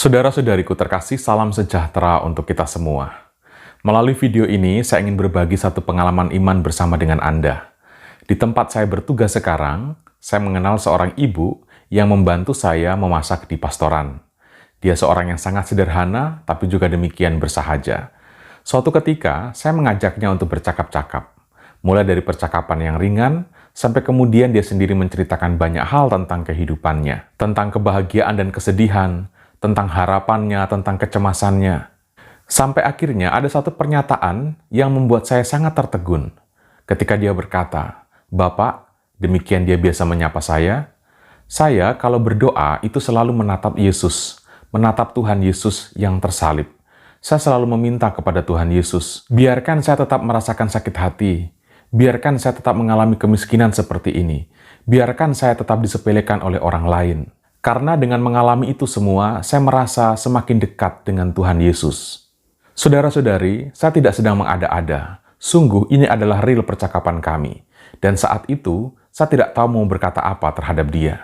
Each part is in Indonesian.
Saudara-saudariku terkasih, salam sejahtera untuk kita semua. Melalui video ini, saya ingin berbagi satu pengalaman iman bersama dengan Anda. Di tempat saya bertugas sekarang, saya mengenal seorang ibu yang membantu saya memasak di pastoran. Dia seorang yang sangat sederhana, tapi juga demikian bersahaja. Suatu ketika, saya mengajaknya untuk bercakap-cakap. Mulai dari percakapan yang ringan, sampai kemudian dia sendiri menceritakan banyak hal tentang kehidupannya, tentang kebahagiaan dan kesedihan, tentang harapannya, tentang kecemasannya. Sampai akhirnya ada satu pernyataan yang membuat saya sangat tertegun. Ketika dia berkata, "Bapak," demikian dia biasa menyapa saya kalau berdoa itu selalu menatap Yesus, menatap Tuhan Yesus yang tersalib. Saya selalu meminta kepada Tuhan Yesus, biarkan saya tetap merasakan sakit hati, biarkan saya tetap mengalami kemiskinan seperti ini, biarkan saya tetap disepelekan oleh orang lain. Karena dengan mengalami itu semua, saya merasa semakin dekat dengan Tuhan Yesus. Saudara-saudari, saya tidak sedang mengada-ada. Sungguh ini adalah real percakapan kami. Dan saat itu, saya tidak tahu mau berkata apa terhadap dia.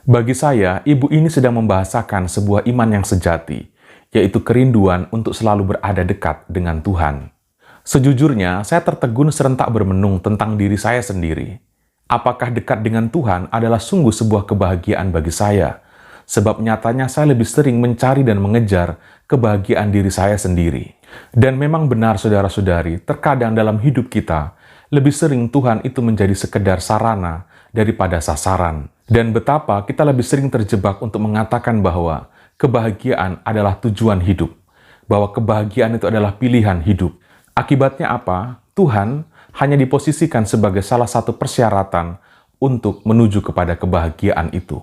Bagi saya, ibu ini sedang membahasakan sebuah iman yang sejati, yaitu kerinduan untuk selalu berada dekat dengan Tuhan. Sejujurnya, saya tertegun serentak bermenung tentang diri saya sendiri. Apakah dekat dengan Tuhan adalah sungguh sebuah kebahagiaan bagi saya? Sebab nyatanya saya lebih sering mencari dan mengejar kebahagiaan diri saya sendiri. Dan memang benar saudara-saudari, terkadang dalam hidup kita, lebih sering Tuhan itu menjadi sekedar sarana daripada sasaran. Dan betapa kita lebih sering terjebak untuk mengatakan bahwa kebahagiaan adalah tujuan hidup. Bahwa kebahagiaan itu adalah pilihan hidup. Akibatnya apa? Tuhan hanya diposisikan sebagai salah satu persyaratan untuk menuju kepada kebahagiaan itu.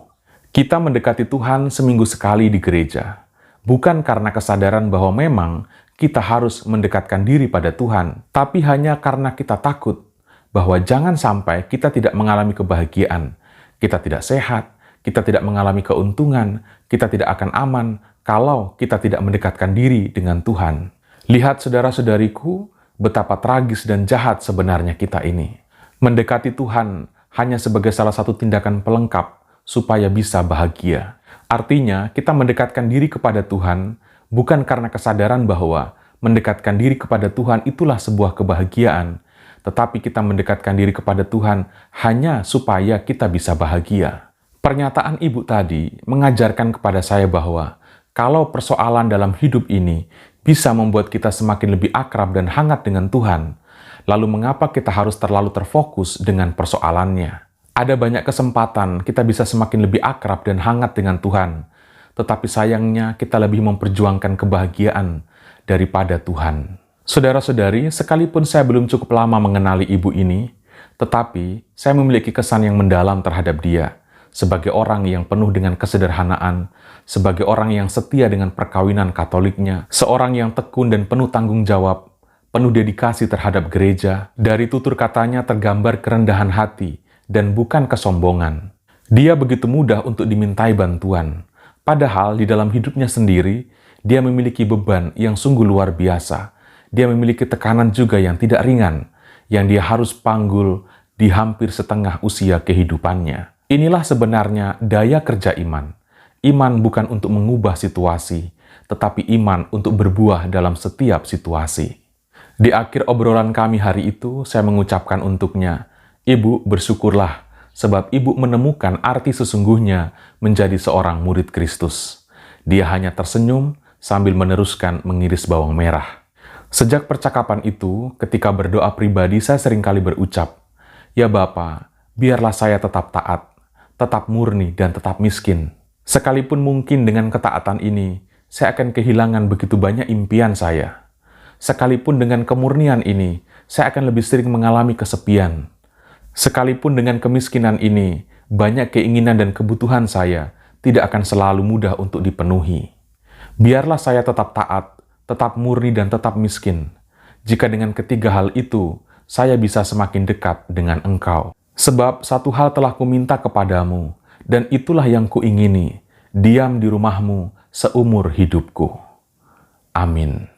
Kita mendekati Tuhan seminggu sekali di gereja, bukan karena kesadaran bahwa memang kita harus mendekatkan diri pada Tuhan, tapi hanya karena kita takut bahwa jangan sampai kita tidak mengalami kebahagiaan, kita tidak sehat, kita tidak mengalami keuntungan, kita tidak akan aman kalau kita tidak mendekatkan diri dengan Tuhan. Lihat saudara-saudariku, betapa tragis dan jahat sebenarnya kita ini. Mendekati Tuhan hanya sebagai salah satu tindakan pelengkap supaya bisa bahagia. Artinya, kita mendekatkan diri kepada Tuhan bukan karena kesadaran bahwa mendekatkan diri kepada Tuhan itulah sebuah kebahagiaan, tetapi kita mendekatkan diri kepada Tuhan hanya supaya kita bisa bahagia. Pernyataan ibu tadi mengajarkan kepada saya bahwa kalau persoalan dalam hidup ini bisa membuat kita semakin lebih akrab dan hangat dengan Tuhan, lalu mengapa kita harus terlalu terfokus dengan persoalannya? Ada banyak kesempatan kita bisa semakin lebih akrab dan hangat dengan Tuhan, tetapi sayangnya kita lebih memperjuangkan kebahagiaan daripada Tuhan. Saudara-saudari, sekalipun saya belum cukup lama mengenali ibu ini, tetapi saya memiliki kesan yang mendalam terhadap dia, sebagai orang yang penuh dengan kesederhanaan, sebagai orang yang setia dengan perkawinan Katoliknya, seorang yang tekun dan penuh tanggung jawab, penuh dedikasi terhadap gereja. Dari tutur katanya tergambar kerendahan hati dan bukan kesombongan. Dia begitu mudah untuk dimintai bantuan, padahal di dalam hidupnya sendiri, dia memiliki beban yang sungguh luar biasa. Dia memiliki tekanan juga yang tidak ringan, yang dia harus panggul di hampir setengah usia kehidupannya. Inilah sebenarnya daya kerja iman. Iman bukan untuk mengubah situasi, tetapi iman untuk berbuah dalam setiap situasi. Di akhir obrolan kami hari itu, saya mengucapkan untuknya, "Ibu, bersyukurlah, sebab ibu menemukan arti sesungguhnya menjadi seorang murid Kristus." Dia hanya tersenyum sambil meneruskan mengiris bawang merah. Sejak percakapan itu, ketika berdoa pribadi, saya seringkali berucap, "Ya Bapa, biarlah saya tetap taat, tetap murni dan tetap miskin. Sekalipun mungkin dengan ketaatan ini, saya akan kehilangan begitu banyak impian saya. Sekalipun dengan kemurnian ini, saya akan lebih sering mengalami kesepian. Sekalipun dengan kemiskinan ini, banyak keinginan dan kebutuhan saya tidak akan selalu mudah untuk dipenuhi. Biarlah saya tetap taat, tetap murni dan tetap miskin. Jika dengan ketiga hal itu, saya bisa semakin dekat dengan Engkau. Sebab satu hal telah kuminta kepadamu, dan itulah yang kuingini, diam di rumahmu seumur hidupku." Amin.